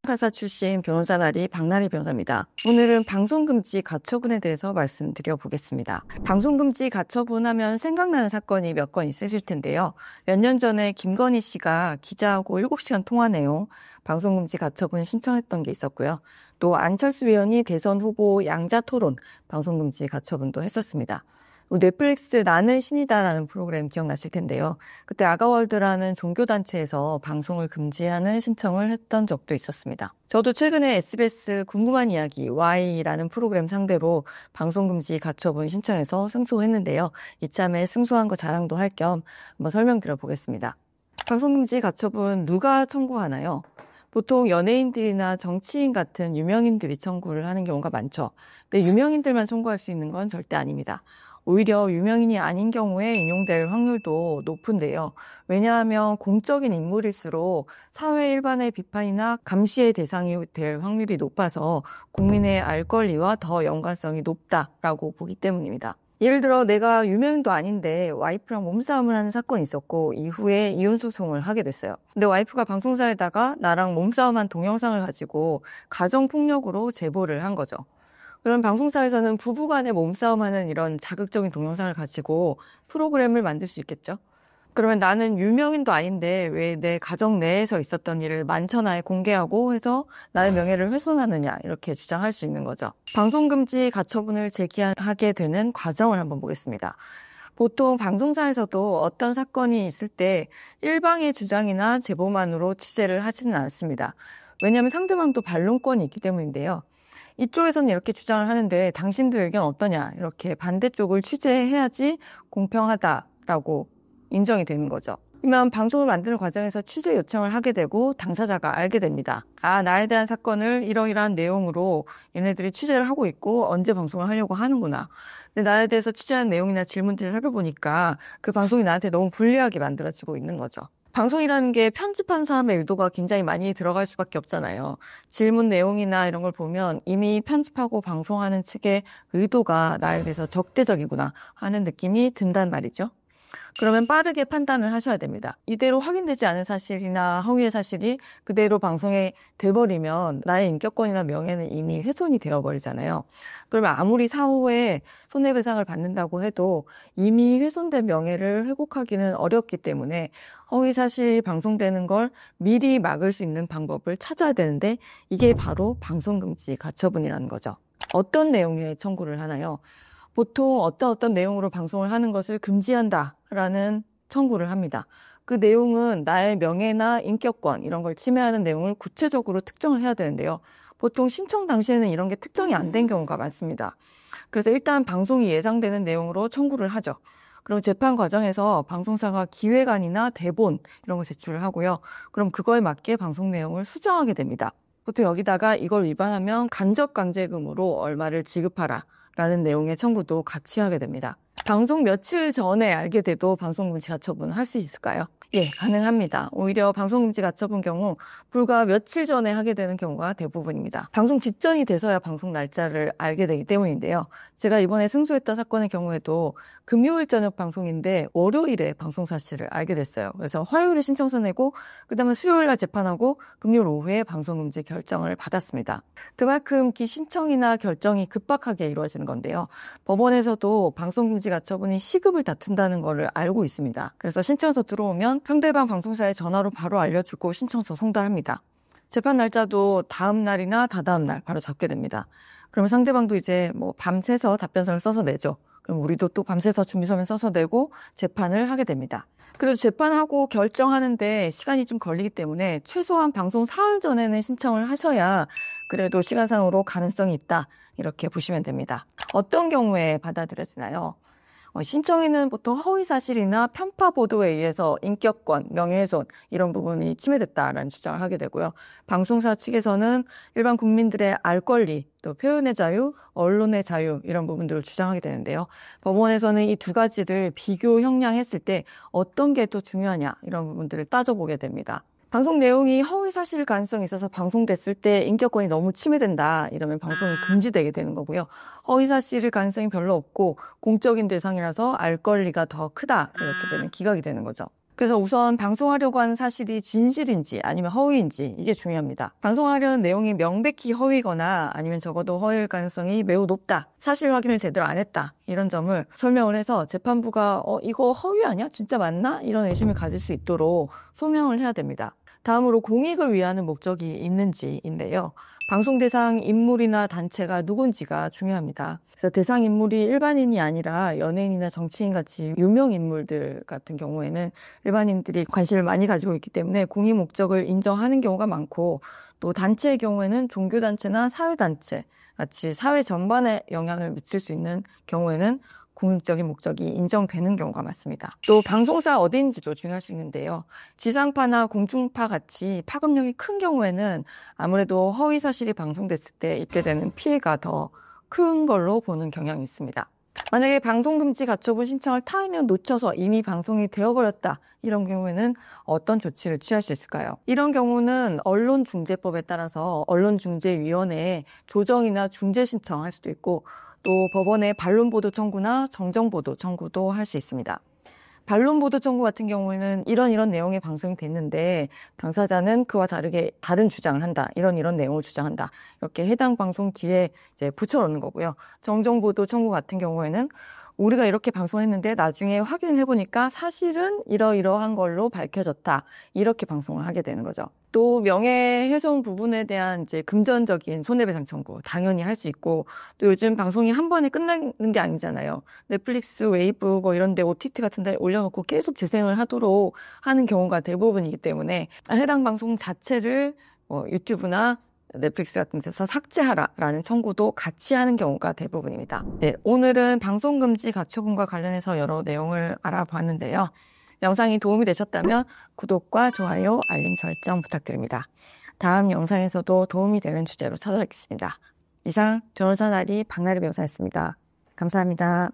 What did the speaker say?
판사 출신 변호사 나리 박나리 변호사입니다. 오늘은 방송금지 가처분에 대해서 말씀드려 보겠습니다. 방송금지 가처분 하면 생각나는 사건이 몇 건 있으실 텐데요. 몇 년 전에 김건희 씨가 기자하고 7시간 통화 내용 방송금지 가처분 신청했던 게 있었고요. 또 안철수 의원이 대선 후보 양자 토론 방송금지 가처분도 했었습니다. 넷플릭스 나는 신이다라는 프로그램 기억나실 텐데요. 그때 아가월드라는 종교단체에서 방송을 금지하는 신청을 했던 적도 있었습니다. 저도 최근에 SBS 궁금한 이야기 Y라는 프로그램 상대로 방송금지 가처분 신청해서 승소했는데요. 이참에 승소한 거 자랑도 할 겸 한번 설명드려 보겠습니다. 방송금지 가처분 누가 청구하나요? 보통 연예인들이나 정치인 같은 유명인들이 청구를 하는 경우가 많죠. 근데 유명인들만 청구할 수 있는 건 절대 아닙니다. 오히려 유명인이 아닌 경우에 인용될 확률도 높은데요. 왜냐하면 공적인 인물일수록 사회 일반의 비판이나 감시의 대상이 될 확률이 높아서 국민의 알 권리와 더 연관성이 높다라고 보기 때문입니다. 예를 들어 내가 유명인도 아닌데 와이프랑 몸싸움을 하는 사건이 있었고 이후에 이혼 소송을 하게 됐어요. 근데 와이프가 방송사에다가 나랑 몸싸움한 동영상을 가지고 가정폭력으로 제보를 한 거죠. 그럼 방송사에서는 부부간의 몸싸움하는 이런 자극적인 동영상을 가지고 프로그램을 만들 수 있겠죠. 그러면 나는 유명인도 아닌데 왜 내 가정 내에서 있었던 일을 만천하에 공개하고 해서 나의 명예를 훼손하느냐 이렇게 주장할 수 있는 거죠. 방송금지 가처분을 제기하게 되는 과정을 한번 보겠습니다. 보통 방송사에서도 어떤 사건이 있을 때 일방의 주장이나 제보만으로 취재를 하지는 않습니다. 왜냐하면 상대방도 반론권이 있기 때문인데요. 이쪽에서는 이렇게 주장을 하는데 당신들 의견 어떠냐 이렇게 반대쪽을 취재해야지 공평하다라고 인정이 되는 거죠. 그러면 방송을 만드는 과정에서 취재 요청을 하게 되고 당사자가 알게 됩니다. 나에 대한 사건을 이러이러한 내용으로 얘네들이 취재를 하고 있고 언제 방송을 하려고 하는구나. 근데 나에 대해서 취재한 내용이나 질문들을 살펴보니까 그 방송이 나한테 너무 불리하게 만들어지고 있는 거죠. 방송이라는 게 편집한 사람의 의도가 굉장히 많이 들어갈 수밖에 없잖아요. 질문 내용이나 이런 걸 보면 이미 편집하고 방송하는 측의 의도가 나에 대해서 적대적이구나 하는 느낌이 든단 말이죠. 그러면 빠르게 판단을 하셔야 됩니다. 이대로 확인되지 않은 사실이나 허위의 사실이 그대로 방송에 돼버리면 나의 인격권이나 명예는 이미 훼손이 되어버리잖아요. 그러면 아무리 사후에 손해배상을 받는다고 해도 이미 훼손된 명예를 회복하기는 어렵기 때문에 허위 사실이 방송되는 걸 미리 막을 수 있는 방법을 찾아야 되는데 이게 바로 방송금지 가처분이라는 거죠. 어떤 내용의 청구를 하나요? 보통 어떤 내용으로 방송을 하는 것을 금지한다라는 청구를 합니다. 그 내용은 나의 명예나 인격권 이런 걸 침해하는 내용을 구체적으로 특정을 해야 되는데요. 보통 신청 당시에는 이런 게 특정이 안 된 경우가 많습니다. 그래서 일단 방송이 예상되는 내용으로 청구를 하죠. 그럼 재판 과정에서 방송사가 기획안이나 대본 이런 거 제출을 하고요. 그럼 그거에 맞게 방송 내용을 수정하게 됩니다. 보통 여기다가 이걸 위반하면 간접강제금으로 얼마를 지급하라 라는 내용의 청구도 같이 하게 됩니다. 방송 며칠 전에 알게 돼도 방송금지 가처분을 할 수 있을까요? 예, 가능합니다. 오히려 방송금지 가처분 경우 불과 며칠 전에 하게 되는 경우가 대부분입니다. 방송 직전이 돼서야 방송 날짜를 알게 되기 때문인데요. 제가 이번에 승소했던 사건의 경우에도 금요일 저녁 방송인데 월요일에 방송 사실을 알게 됐어요. 그래서 화요일에 신청서 내고 그다음에 수요일 날 재판하고 금요일 오후에 방송금지 결정을 받았습니다. 그만큼 기 신청이나 결정이 급박하게 이루어지는 건데요. 법원에서도 방송금지 가처분이 시급을 다툰다는 것을 알고 있습니다. 그래서 신청서 들어오면 상대방 방송사에 전화로 바로 알려주고 신청서 송달합니다. 재판 날짜도 다음 날이나 다다음 날 바로 잡게 됩니다. 그러면 상대방도 이제 밤새서 답변서를 써서 내죠. 그럼 우리도 또 밤새서 준비서면 써서 내고 재판을 하게 됩니다. 그래도 재판하고 결정하는데 시간이 좀 걸리기 때문에 최소한 방송 사흘 전에는 신청을 하셔야 그래도 시간상으로 가능성이 있다 이렇게 보시면 됩니다. 어떤 경우에 받아들여지나요? 신청인은 보통 허위사실이나 편파 보도에 의해서 인격권, 명예훼손 이런 부분이 침해됐다라는 주장을 하게 되고요. 방송사 측에서는 일반 국민들의 알 권리, 또 표현의 자유, 언론의 자유 이런 부분들을 주장하게 되는데요. 법원에서는 이 두 가지를 비교 형량했을 때 어떤 게 더 중요하냐 이런 부분들을 따져보게 됩니다. 방송 내용이 허위 사실 가능성이 있어서 방송됐을 때 인격권이 너무 침해된다 이러면 방송이 금지되게 되는 거고요. 허위 사실 가능성이 별로 없고 공적인 대상이라서 알 권리가 더 크다 이렇게 되면 기각이 되는 거죠. 그래서 우선 방송하려고 하는 사실이 진실인지 아니면 허위인지 이게 중요합니다. 방송하려는 내용이 명백히 허위거나 아니면 적어도 허위일 가능성이 매우 높다. 사실 확인을 제대로 안 했다. 이런 점을 설명을 해서 재판부가 이거 허위 아니야? 진짜 맞나? 이런 의심을 가질 수 있도록 소명을 해야 됩니다. 다음으로 공익을 위하는 목적이 있는지인데요. 방송 대상 인물이나 단체가 누군지가 중요합니다. 그래서 대상 인물이 일반인이 아니라 연예인이나 정치인같이 유명 인물들 같은 경우에는 일반인들이 관심을 많이 가지고 있기 때문에 공익 목적을 인정하는 경우가 많고, 또 단체의 경우에는 종교단체나 사회단체 같이 사회 전반에 영향을 미칠 수 있는 경우에는 공익적인 목적이 인정되는 경우가 많습니다. 또 방송사 어디인지도 중요할 수 있는데요. 지상파나 공중파 같이 파급력이 큰 경우에는 아무래도 허위 사실이 방송됐을 때 입게 되는 피해가 더 큰 걸로 보는 경향이 있습니다. 만약에 방송금지 가처분 신청을 타이밍 놓쳐서 이미 방송이 되어버렸다. 이런 경우에는 어떤 조치를 취할 수 있을까요? 이런 경우는 언론중재법에 따라서 언론중재위원회에 조정이나 중재 신청할 수도 있고, 또 법원에 반론보도 청구나 정정보도 청구도 할 수 있습니다. 반론보도 청구 같은 경우에는 이런 내용의 방송이 됐는데 당사자는 그와 다르게 다른 주장을 한다. 이런 내용을 주장한다. 이렇게 해당 방송 뒤에 이제 붙여놓는 거고요. 정정보도 청구 같은 경우에는 우리가 이렇게 방송했는데 나중에 확인을 해보니까 사실은 이러이러한 걸로 밝혀졌다. 이렇게 방송을 하게 되는 거죠. 또 명예훼손 부분에 대한 이제 금전적인 손해배상 청구 당연히 할 수 있고, 또 요즘 방송이 한 번에 끝나는 게 아니잖아요. 넷플릭스, 웨이브 뭐 이런 데 OTT 같은 데 올려놓고 계속 재생을 하도록 하는 경우가 대부분이기 때문에 해당 방송 자체를 유튜브나 넷플릭스 같은 데서 삭제하라라는 청구도 같이 하는 경우가 대부분입니다. 네, 오늘은 방송금지 가처분과 관련해서 여러 내용을 알아봤는데요. 영상이 도움이 되셨다면 구독과 좋아요, 알림 설정 부탁드립니다. 다음 영상에서도 도움이 되는 주제로 찾아뵙겠습니다. 이상 변호사 나리 박나리 변호사였습니다. 감사합니다.